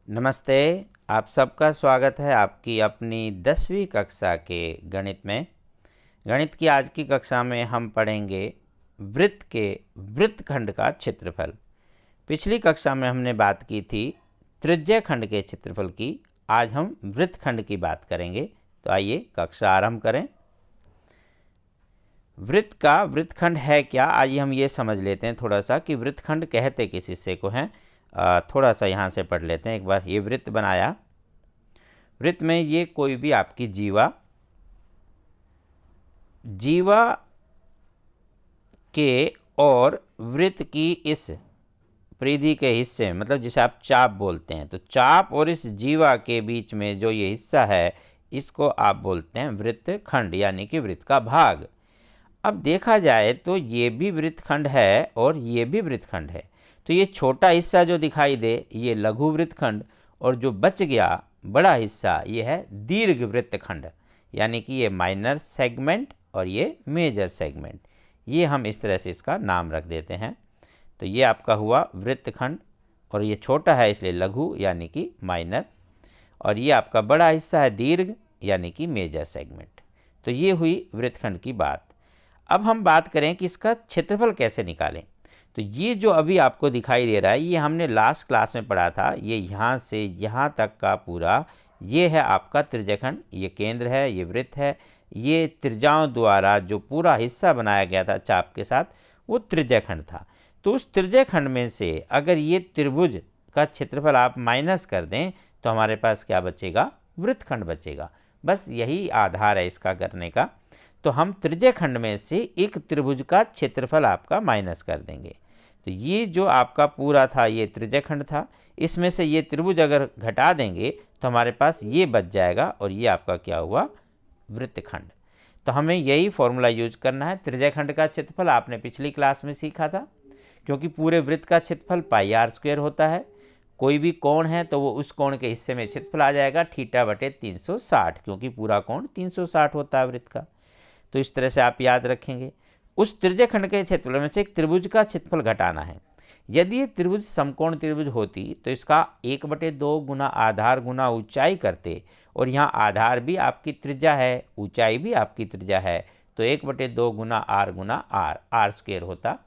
नमस्ते। आप सबका स्वागत है आपकी अपनी 10वीं कक्षा के गणित में। गणित की आज की कक्षा में हम पढ़ेंगे वृत्त के वृत्तखंड का क्षेत्रफल। पिछली कक्षा में हमने बात की थी त्रिज्यखंड के क्षेत्रफल की। आज हम वृत्तखंड की बात करेंगे। तो आइए कक्षा आरंभ करें। वृत्त का वृत्तखंड है क्या, आइए हम ये समझ लेते हैं थोड़ा सा कि वृत्तखंड कहते किस हिस्से को हैं। थोड़ा सा यहाँ से पढ़ लेते हैं। एक बार ये वृत्त बनाया। वृत्त में ये कोई भी आपकी जीवा के और वृत्त की इस परिधि के हिस्से मतलब जिसे आप चाप बोलते हैं, तो चाप और इस जीवा के बीच में जो ये हिस्सा है इसको आप बोलते हैं वृत्तखंड, यानी कि वृत्त का भाग। अब देखा जाए तो ये भी वृत्तखंड है और ये भी वृत्तखंड है। तो ये छोटा हिस्सा जो दिखाई दे ये लघु वृत्तखंड, और जो बच गया बड़ा हिस्सा ये है दीर्घ वृत्तखंड, यानी कि ये माइनर सेगमेंट और ये मेजर सेगमेंट। ये हम इस तरह से इसका नाम रख देते हैं। तो ये आपका हुआ वृत्तखंड, और ये छोटा है इसलिए लघु यानी कि माइनर, और ये आपका बड़ा हिस्सा है दीर्घ यानी कि मेजर सेगमेंट। तो ये हुई वृत्तखंड की बात। अब हम बात करें कि इसका क्षेत्रफल कैसे निकालें। तो ये जो अभी आपको दिखाई दे रहा है ये हमने लास्ट क्लास में पढ़ा था। ये यहाँ से यहाँ तक का पूरा ये है आपका त्रिज्यखंड, ये केंद्र है, ये वृत्त है। ये त्रिज्याओं द्वारा जो पूरा हिस्सा बनाया गया था चाप के साथ वो त्रिज्यखंड था। तो उस त्रिज्यखंड में से अगर ये त्रिभुज का क्षेत्रफल आप माइनस कर दें तो हमारे पास क्या बचेगा, वृत्तखंड बचेगा। बस यही आधार है इसका करने का। तो हम त्रिज्यखंड में से एक त्रिभुज का क्षेत्रफल आपका माइनस कर देंगे। तो ये जो आपका पूरा था ये त्रिज्यखंड था, इसमें से ये त्रिभुज अगर घटा देंगे तो हमारे पास ये बच जाएगा, और ये आपका क्या हुआ, वृत्तखंड। तो हमें यही फॉर्मूला यूज करना है। त्रिज्यखंड का क्षेत्रफल आपने पिछली क्लास में सीखा था, क्योंकि पूरे वृत्त का क्षेत्रफल पाई आर स्क्वायर होता है। कोई भी कोण है तो वो उस कोण के हिस्से में क्षेत्रफल आ जाएगा थीटा बटे 360, क्योंकि पूरा कोण 360 होता है वृत्त का। तो इस तरह से आप याद रखेंगे। उस त्रिज्यखंड के क्षेत्रफल में से एक त्रिभुज का क्षेत्रफल घटाना है। यदि ये त्रिभुज समकोण त्रिभुज होती तो इसका 1/2 गुना आधार गुना ऊंचाई करते, और यहाँ आधार भी आपकी त्रिज्या है, ऊंचाई भी आपकी त्रिज्या है, तो 1/2 गुना आर स्क्वायर होता।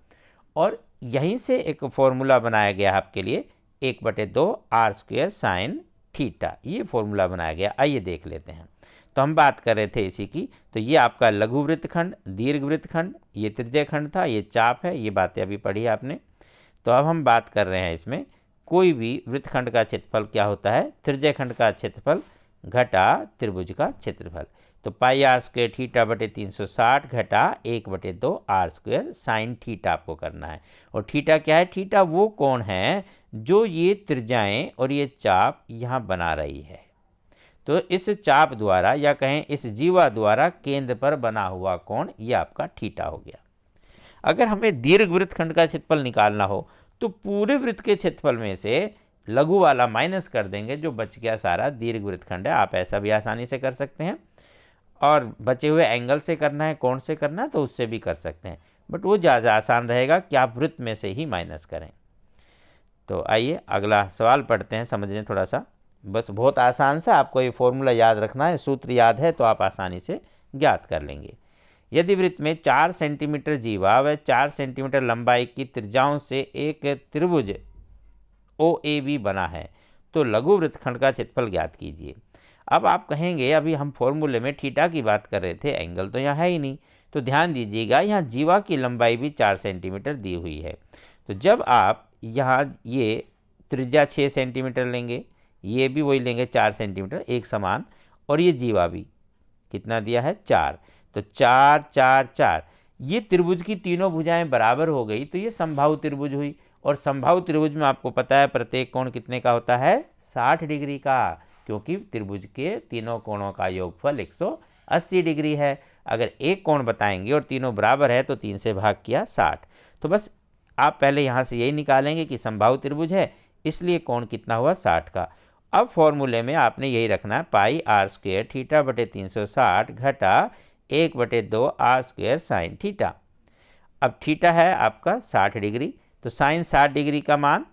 और यहीं से एक फॉर्मूला बनाया गया आपके लिए 1/2 आर स्क्वायर साइन थीटा, ये फॉर्मूला बनाया गया। आइए देख लेते हैं। तो हम बात कर रहे थे इसी की। तो ये आपका लघु वृत्तखंड, दीर्घ वृत्तखंड, ये त्रिज्यखंड था, ये चाप है, ये बातें अभी पढ़ी आपने। तो अब हम बात कर रहे हैं इसमें कोई भी वृत्तखंड का क्षेत्रफल क्या होता है, त्रिज्यखंड का क्षेत्रफल घटा त्रिभुज का क्षेत्रफल। तो पाई आर स्क्वायर थीटा बटे 360 घटा 1/2 आर स्क्वायर साइन थीटा आपको करना है। और थीटा क्या है, थीटा वो कोण है जो ये त्रिज्याएं और ये चाप यहाँ बना रही है। तो इस चाप द्वारा या कहें इस जीवा द्वारा केंद्र पर बना हुआ कोण ये आपका थीटा हो गया। अगर हमें दीर्घ वृत्तखंड का क्षेत्रफल निकालना हो तो पूरे वृत्त के क्षेत्रफल में से लघु वाला माइनस कर देंगे, जो बच गया सारा दीर्घ वृत्तखंड है। आप ऐसा भी आसानी से कर सकते हैं, और बचे हुए एंगल से करना है, कोण से करना है तो उससे भी कर सकते हैं, बट वो ज़्यादा आसान रहेगा कि आप वृत्त में से ही माइनस करें। तो आइए अगला सवाल पढ़ते हैं, समझने थोड़ा सा। बस बहुत आसान सा, आपको ये फॉर्मूला याद रखना है, सूत्र याद है तो आप आसानी से ज्ञात कर लेंगे। यदि वृत्त में 4 सेंटीमीटर जीवा व 4 सेंटीमीटर लंबाई की त्रिज्याओं से एक त्रिभुज ओ ए बी बना है तो लघु वृत्तखंड का क्षेत्रफल ज्ञात कीजिए। अब आप कहेंगे अभी हम फॉर्मूले में थीटा की बात कर रहे थे, एंगल तो यहाँ है ही नहीं। तो ध्यान दीजिएगा यहाँ जीवा की लंबाई भी 4 सेंटीमीटर दी हुई है। तो जब आप यहाँ ये त्रिज्या 6 सेंटीमीटर लेंगे, ये भी वही लेंगे 4 सेंटीमीटर एक समान, और ये जीवा भी कितना दिया है 4, तो 4 4 4, ये त्रिभुज की तीनों भुजाएं बराबर हो गई तो ये समबाहु त्रिभुज हुई। और समबाहु त्रिभुज में आपको पता है प्रत्येक कोण कितने का होता है, 60 डिग्री का, क्योंकि त्रिभुज के तीनों कोणों का योगफल 180 डिग्री है। अगर एक कोण बताएंगे और तीनों बराबर है तो 3 से भाग किया 60। तो बस आप पहले यहाँ से यही निकालेंगे कि समबाहु त्रिभुज है, इसलिए कोण कितना हुआ 60 का। अब फॉर्मूले में आपने यही रखना है, पाई आर स्क्वायर थीटा बटे 360 घटा 1/2 आर स्क्वायर साइन थीटा। अब थीटा है आपका 60 डिग्री, तो साइन 60 डिग्री का मान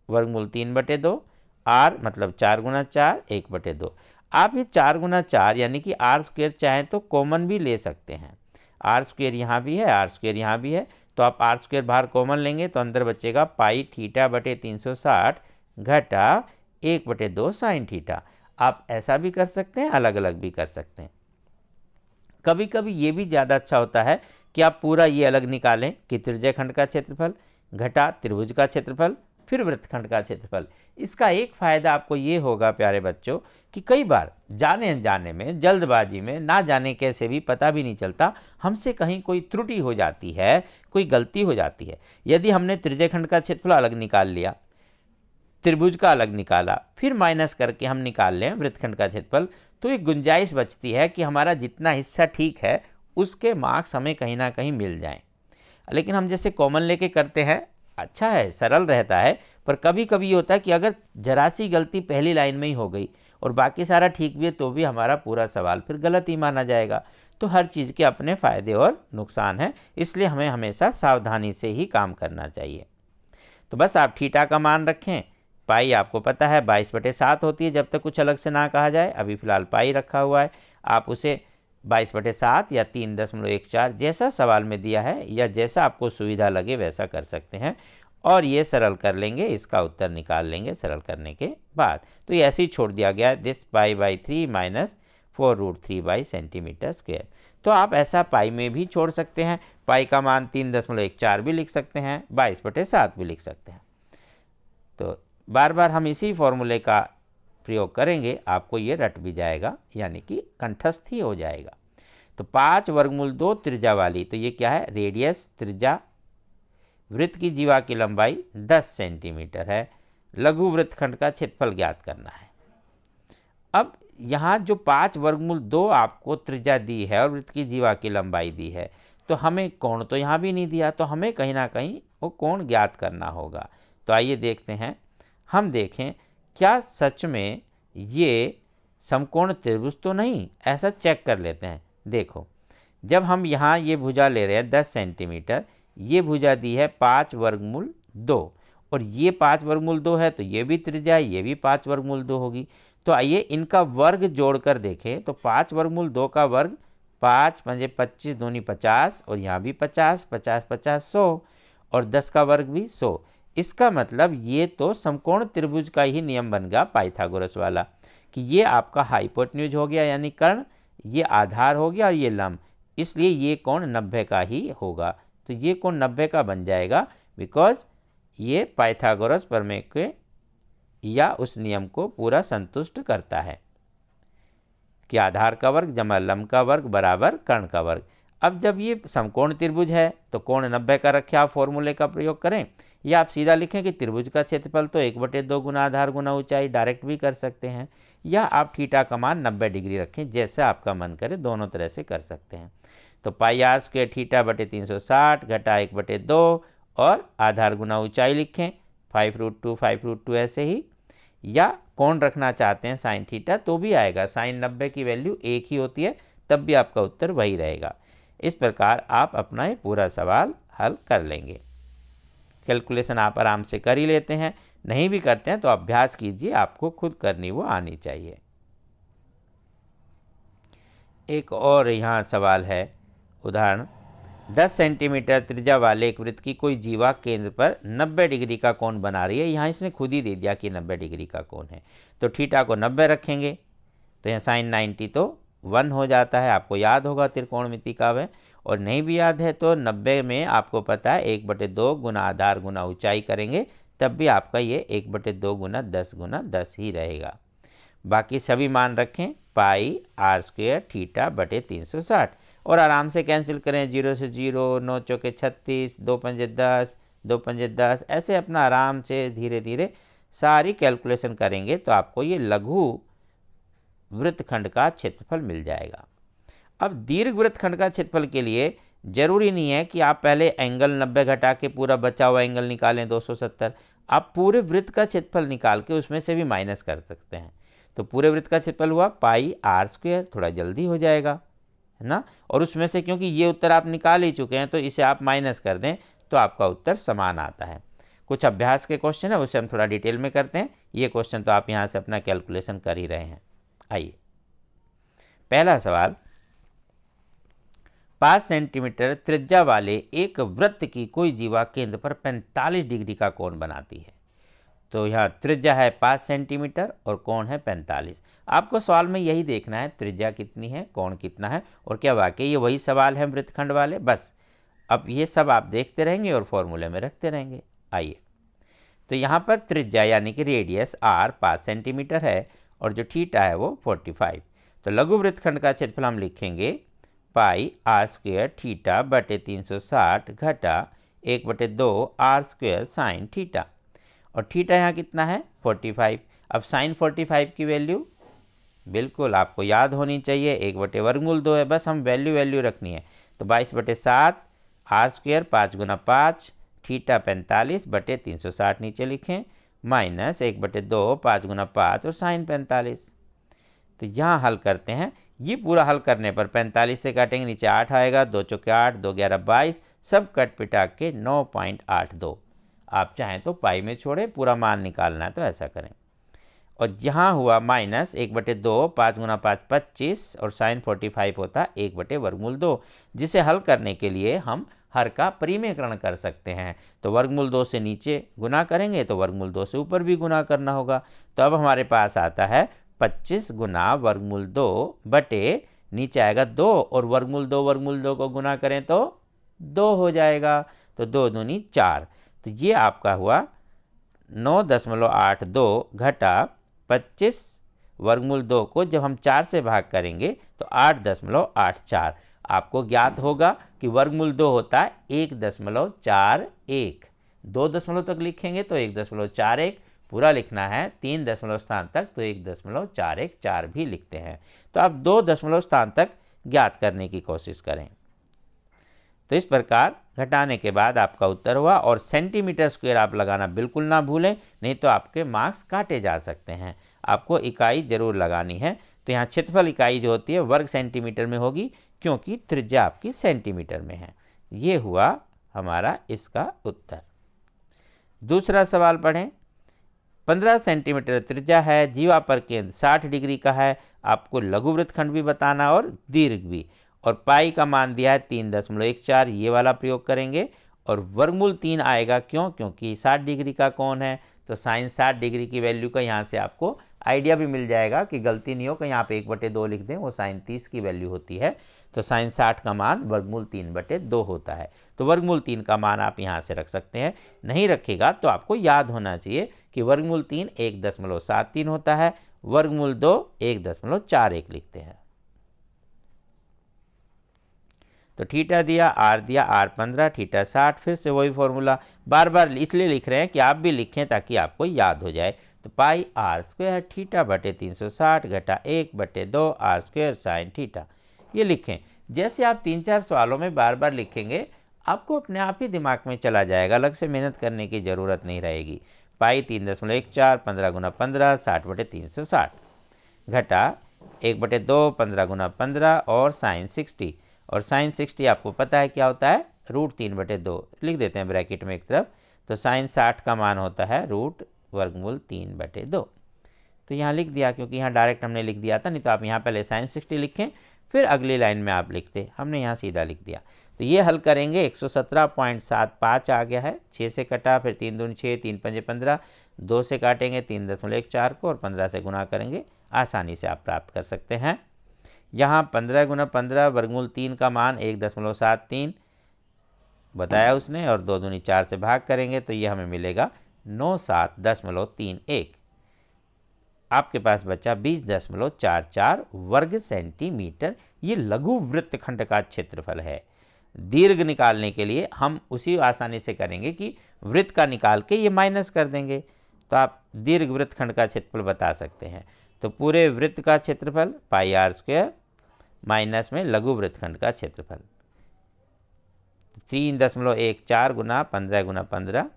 वर्गमूल 3/2, r मतलब 4 गुना 4 1/2। आप ये 4 गुना 4 यानी कि आर स्क्वेयर चाहें तो कॉमन भी ले सकते हैं। आर स्क्वेयर यहाँ भी है, आर स्क्वेयर यहाँ भी है, तो आप आर स्क्वेयर बाहर कॉमन लेंगे तो अंदर बचेगा पाई थीटा बटे 360 घटा 1/2 साइन थीटा। आप ऐसा भी कर सकते हैं, अलग अलग भी कर सकते हैं। कभी कभी ये भी ज़्यादा अच्छा होता है कि आप पूरा ये अलग निकालें कि त्रिज्यखंड का क्षेत्रफल घटा त्रिभुज का क्षेत्रफल फिर वृत्तखंड का क्षेत्रफल। इसका एक फायदा आपको ये होगा प्यारे बच्चों कि कई बार जाने अनजाने में, जल्दबाजी में, ना जाने कैसे भी, पता भी नहीं चलता, हमसे कहीं कोई त्रुटि हो जाती है, कोई गलती हो जाती है। यदि हमने त्रिज्यखंड का क्षेत्रफल अलग निकाल लिया, त्रिभुज का अलग निकाला, फिर माइनस करके हम निकाल लें वृत्तखंड का क्षेत्रफल, तो एक गुंजाइश बचती है कि हमारा जितना हिस्सा ठीक है उसके मार्क्स हमें कहीं ना कहीं मिल जाएं। लेकिन हम जैसे कॉमन लेके करते हैं, अच्छा है, सरल रहता है, पर कभी कभी ये होता है कि अगर जरा सी गलती पहली लाइन में ही हो गई और बाकी सारा ठीक भी है तो भी हमारा पूरा सवाल फिर गलत ही माना जाएगा। तो हर चीज़ के अपने फायदे और नुकसान हैं, इसलिए हमें हमेशा सावधानी से ही काम करना चाहिए। तो बस आप थीटा का मान रखें। पाई आपको पता है 22/7 होती है जब तक कुछ अलग से ना कहा जाए। अभी फिलहाल पाई रखा हुआ है, आप उसे 22/7 या 3.14 जैसा सवाल में दिया है या जैसा आपको सुविधा लगे वैसा कर सकते हैं और ये सरल कर लेंगे, इसका उत्तर निकाल लेंगे सरल करने के बाद। तो ये ऐसे ही छोड़ दिया गया, दिस पाई/3 माइनस 4√3 सेंटीमीटर स्क्वायर। तो आप ऐसा पाई में भी छोड़ सकते हैं, पाई का मान 3.14 भी लिख सकते हैं, 22/7 भी लिख सकते हैं। तो बार बार हम इसी फॉर्मूले का प्रयोग करेंगे, आपको ये रट भी जाएगा, यानी कि कंठस्थ ही हो जाएगा। तो 5 वर्गमूल 2 त्रिज्या वाली, तो ये क्या है, रेडियस त्रिज्या, वृत्त की जीवा की लंबाई 10 सेंटीमीटर है, लघु वृत्तखंड का क्षेत्रफल ज्ञात करना है। अब यहाँ जो 5 वर्गमूल 2 आपको त्रिज्या दी है और वृत्त की जीवा की लंबाई दी है, तो हमें कोण तो यहाँ भी नहीं दिया, तो हमें कहीं ना कहीं वो कोण ज्ञात करना होगा। तो आइए देखते हैं, हम देखें क्या सच में ये समकोण त्रिभुज तो नहीं, ऐसा चेक कर लेते हैं। देखो, जब हम यहाँ ये भुजा ले रहे हैं 10 सेंटीमीटर, ये भुजा दी है 5 वर्गमूल 2 और ये 5 वर्गमूल 2 है, तो ये भी त्रिज्या है, ये भी 5 वर्गमूल 2 होगी। तो आइए इनका वर्ग जोड़कर देखें, तो 5 वर्गमूल 2 का वर्ग 5 पंजे 25 दूनी 50 और यहाँ भी 50, 50 50 100 और 10 का वर्ग भी 100। इसका मतलब ये तो समकोण त्रिभुज का ही नियम बन गया पाइथागोरस वाला, कि ये आपका हाइपोटेन्यूज हो गया यानी कर्ण, ये आधार हो गया और ये लंब, इसलिए ये कोण 90 का ही होगा। तो ये कोण 90 का बन जाएगा, बिकॉज ये पाइथागोरस प्रमेय के या उस नियम को पूरा संतुष्ट करता है कि आधार का वर्ग जमा लंब का वर्ग बराबर कर्ण का वर्ग। अब जब ये समकोण त्रिभुज है तो कोण 90 का रखे, आप फॉर्मूले का प्रयोग करें, या आप सीधा लिखें कि त्रिभुज का क्षेत्रफल तो 1/2 गुना आधार गुना ऊंचाई, डायरेक्ट भी कर सकते हैं, या आप थीटा का मान 90 डिग्री रखें, जैसा आपका मन करे, दोनों तरह से कर सकते हैं। तो पाई आर स्क्वायर थीटा बटे 360 घटा 1/2 और आधार गुना ऊंचाई लिखें 5√2 5√2 ऐसे ही, या कोण रखना चाहते हैं साइन थीटा तो भी आएगा, साइन 90 की वैल्यू एक ही होती है, तब भी आपका उत्तर वही रहेगा। इस प्रकार आप अपना ये पूरा सवाल हल कर लेंगे। कैलकुलेशन आप आराम से कर ही लेते हैं, नहीं भी करते हैं तो अभ्यास कीजिए, आपको खुद करनी वो आनी चाहिए। एक और यहाँ सवाल है, उदाहरण 10 सेंटीमीटर त्रिज्या वाले एक वृत्त की कोई जीवा केंद्र पर 90 डिग्री का कोण बना रही है। यहाँ इसने खुद ही दे दिया कि 90 डिग्री का कोण है, तो थीटा को 90 रखेंगे, तो यहाँ साइन 90 तो 1 हो जाता है, आपको याद होगा त्रिकोणमिति का वह, और नहीं भी याद है तो 90 में आपको पता है 1/2 गुना आधार गुना ऊंचाई करेंगे, तब भी आपका ये 1/2 गुना 10 ही रहेगा। बाकी सभी मान रखें, पाई आर स्क्वेयर थीटा बटे 360 और आराम से कैंसिल करें, 0 से 0, 9 चौके 36, 2 पंजे 10, 2 पंजे 10, ऐसे अपना आराम से धीरे धीरे सारी कैलकुलेशन करेंगे तो आपको ये लघु वृत्तखंड का क्षेत्रफल मिल जाएगा। अब दीर्घ वृत्तखंड का क्षेत्रफल के लिए जरूरी नहीं है कि आप पहले एंगल 90 घटा के पूरा बचा हुआ एंगल निकालें 270, आप पूरे वृत्त का क्षेत्रफल निकाल के उसमें से भी माइनस कर सकते हैं। तो पूरे वृत्त का क्षेत्रफल हुआ पाई आर स्क्वायर, थोड़ा जल्दी हो जाएगा, है ना, और उसमें से क्योंकि ये उत्तर आप निकाल ही चुके हैं तो इसे आप माइनस कर दें तो आपका उत्तर समान आता है। कुछ अभ्यास के क्वेश्चन है, उसे हम थोड़ा डिटेल में करते हैं। ये क्वेश्चन तो आप यहाँ से अपना कैलकुलेशन कर ही रहे हैं। आइए, पहला सवाल, 5 सेंटीमीटर त्रिज्या वाले एक वृत्त की कोई जीवा केंद्र पर 45 डिग्री का कोण बनाती है। तो यहाँ त्रिज्या है 5 सेंटीमीटर और कोण है 45। आपको सवाल में यही देखना है त्रिज्या कितनी है, कोण कितना है, और क्या वाकई ये वही सवाल है वृत्तखंड वाले। बस अब ये सब आप देखते रहेंगे और फॉर्मूले में रखते रहेंगे। आइए, तो यहाँ पर त्रिज्या यानी कि रेडियस r 5 सेंटीमीटर है और जो थीटा है वो 45। तो लघु वृत्तखंड का क्षेत्रफल हम लिखेंगे पाई r स्क्वायर थीटा बटे 360 घटा 1/2 r स्क्वायर साइन थीटा, और थीटा यहाँ कितना है 45। अब साइन 45 की वैल्यू बिल्कुल आपको याद होनी चाहिए, 1/√2 है, बस हम वैल्यू रखनी है। तो 22/7 r स्क्वायर 5 गुना 5 थीटा 45 बटे 360 नीचे लिखें, माइनस 1/2 5 गुना 5 और साइन 45। तो यहाँ हल करते हैं। ये पूरा हल करने पर 45 से काटेंगे, नीचे 8 आएगा, 2 चौके 8, 2 11 22, सब कट पिटा के 9.82। आप चाहें तो पाई में छोड़े, पूरा मान निकालना है तो ऐसा करें। और यहाँ हुआ माइनस 1/2 5 गुना 5 25 और साइन 45 होता 1/√2, जिसे हल करने के लिए हम हर का परिमेयकरण कर सकते हैं। तो √2 से नीचे गुना करेंगे तो √2 से ऊपर भी गुना करना होगा। तो अब हमारे पास आता है 25 गुना √2 बटे नीचे आएगा 2 और √2 को गुना करें तो 2 हो जाएगा। तो 2 दूनी 4। तो ये आपका हुआ 9.82 घटा 25 √2 को जब हम 4 से भाग करेंगे तो 8.84। आपको ज्ञात होगा कि √2 होता है 1.41। 2 दशमलव तक लिखेंगे तो 1.41, पूरा लिखना है 3 दशमलव स्थान तक तो 1.414 भी लिखते हैं। तो आप 2 दशमलव स्थान तक ज्ञात करने की कोशिश करें। तो इस प्रकार घटाने के बाद आपका उत्तर हुआ, और सेंटीमीटर स्क्वायर आप लगाना बिल्कुल ना भूलें, नहीं तो आपके मार्क्स काटे जा सकते हैं। आपको इकाई जरूर लगानी है। तो यहाँ क्षेत्रफल इकाई जो होती है वर्ग सेंटीमीटर में होगी, क्योंकि त्रिज्या आपकी सेंटीमीटर में है। ये हुआ हमारा इसका उत्तर। दूसरा सवाल पढ़ें। 15 सेंटीमीटर त्रिज्या है, जीवा पर केंद्र 60 डिग्री का है। आपको लघु वृत्तखंड भी बताना और दीर्घ भी, और पाई का मान दिया है 3.14, ये वाला प्रयोग करेंगे। और वर्गमूल 3 आएगा, क्योंकि 60 डिग्री का कोण है, तो साइन 60 डिग्री की वैल्यू का यहाँ से आपको आइडिया भी मिल जाएगा कि गलती नहीं हो कि यहाँ पे 1/2 लिख दें, वो साइन 30 की वैल्यू होती है। तो साइन 60 का मान वर्गमूल 3/2 होता है। तो वर्गमूल 3 का मान आप यहाँ से रख सकते हैं। नहीं रखेगा तो आपको याद होना चाहिए कि वर्गमूल 3 1.73 होता है, वर्गमूल 2 1.41 लिखते हैं। तो थीटा दिया, आर दिया, आर 15, थीटा 60, फिर से वही फॉर्मूला बार बार इसलिए लिख रहे हैं कि आप भी लिखें ताकि आपको याद हो जाए। तो पाई आर स्क्वायर थीटा बटे 360 घटा 1/2 आर स्क्वायर साइन थीटा, ये लिखें। जैसे आप 3-4 सवालों में बार बार लिखेंगे, आपको अपने आप ही दिमाग में चला जाएगा, अलग से मेहनत करने की जरूरत नहीं रहेगी। पाई 3.14 15 गुना 15 60/360 घटा 1/2 15 गुना 15 और साइन 60, और साइन 60 आपको पता है क्या होता है, √3/2 लिख देते हैं ब्रैकेट में एक तरफ। तो साइन 60 का मान होता है √3/2। तो यहाँ लिख दिया, क्योंकि यहाँ डायरेक्ट हमने लिख दिया था, नहीं तो आप यहाँ पहले साइन 60 लिखें फिर अगली लाइन में आप लिखते, हमने यहाँ सीधा लिख दिया। तो ये हल करेंगे 117.75 आ गया है। 6 से कटा, फिर 3 दूनी 6, 3 पंजे 15, 2 से काटेंगे 3.14 को और 15 से गुना करेंगे, आसानी से आप प्राप्त कर सकते हैं। यहाँ 15 गुना 15 वर्गमूल 3 का मान 1.73 बताया उसने, और 2 दूनी 4 से भाग करेंगे तो ये हमें मिलेगा 97.31। आपके पास बचा 20.44 वर्ग सेंटीमीटर। ये लघु वृत्तखंड का क्षेत्रफल है। दीर्घ निकालने के लिए हम उसी आसानी से करेंगे कि वृत्त का निकाल के ये माइनस कर देंगे, तो आप दीर्घ वृत्तखंड का क्षेत्रफल बता सकते हैं। तो पूरे वृत्त का क्षेत्रफल पाई आर स्क्वायर माइनस में लघु वृत्तखंड का क्षेत्रफल 3.14 गुना 15 गुना 15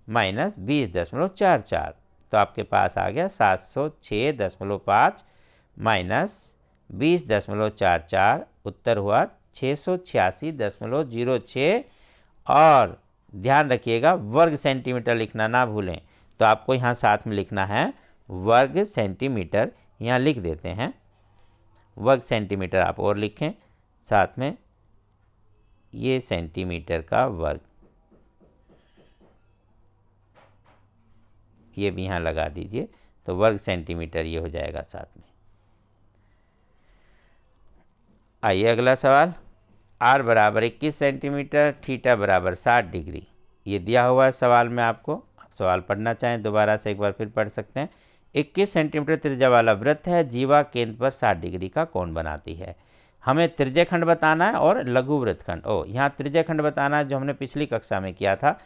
माइनस 20.44, तो आपके पास आ गया 706.5 माइनस 20.44, उत्तर हुआ 686.06 और ध्यान रखिएगा वर्ग सेंटीमीटर लिखना ना भूलें। तो आपको यहाँ साथ में लिखना है वर्ग सेंटीमीटर, यहाँ लिख देते हैं वर्ग सेंटीमीटर, आप और लिखें साथ में ये सेंटीमीटर का वर्ग, ये भी यहाँ लगा दीजिए। तो वर्ग सेंटीमीटर ये हो जाएगा साथ में। आइए अगला सवाल, r बराबर 21 सेंटीमीटर, थीटा बराबर 60 डिग्री। ये दिया हुआ है सवाल में आपको, आप सवाल पढ़ना चाहें दोबारा से एक बार फिर पढ़ सकते हैं। 21 सेंटीमीटर त्रिज्या वाला वृत्त है, जीवा केंद्र पर 60 डिग्री का कोण बनाती है। हमें त्रिज्यखंड बताना है और लघु वृत्तखंड। यहाँ त्रिज्यखंड बताना है जो हमने पिछली कक्षा में किया था।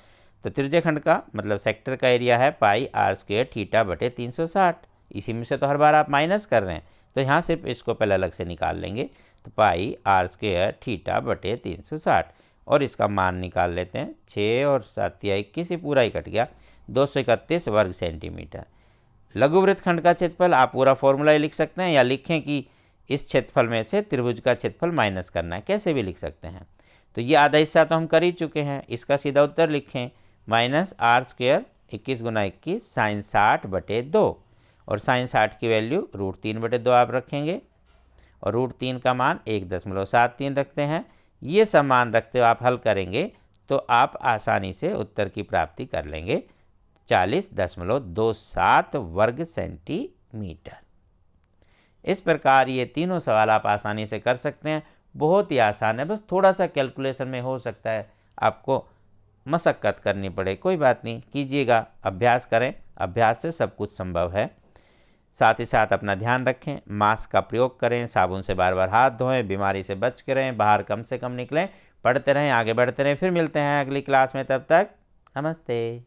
तो त्रिज्यखंड का मतलब सेक्टर का एरिया है पाई r स्क्वायर थीटा बटे 360। इसी में से तो हर बार आप माइनस कर रहे हैं, तो यहाँ सिर्फ इसको पहले अलग से निकाल लेंगे। तो पाई r स्क्वायर थीटा बटे 360 और इसका मान निकाल लेते हैं। 6 और 7 या 21, ये पूरा ही कट गया, 231 वर्ग सेंटीमीटर। लघु वृत्तखंड का क्षेत्रफल आप पूरा फॉर्मूला ही लिख सकते हैं, या लिखें कि इस क्षेत्रफल में से त्रिभुज का क्षेत्रफल माइनस करना है, कैसे भी लिख सकते हैं। तो ये आधा हिस्सा तो हम कर ही चुके हैं, इसका सीधा उत्तर लिखें माइनस r स्क्वायर 21 गुना 21 साइन 60 बटे 2, और साइन 60 की वैल्यू √3 बटे 2 आप रखेंगे, और √3 का मान 1.73 रखते हैं। ये सब मान रखते हुए आप हल करेंगे तो आप आसानी से उत्तर की प्राप्ति कर लेंगे 40.27 वर्ग सेंटीमीटर। इस प्रकार ये तीनों सवाल आप आसानी से कर सकते हैं, बहुत ही आसान है। बस थोड़ा सा कैलकुलेशन में हो सकता है आपको मशक्कत करनी पड़े, कोई बात नहीं, कीजिएगा, अभ्यास करें, अभ्यास से सब कुछ संभव है। साथ ही साथ अपना ध्यान रखें, मास्क का प्रयोग करें, साबुन से बार बार हाथ धोएं, बीमारी से बच के रहें, बाहर कम से कम निकलें, पढ़ते रहें, आगे बढ़ते रहें। फिर मिलते हैं अगली क्लास में, तब तक नमस्ते।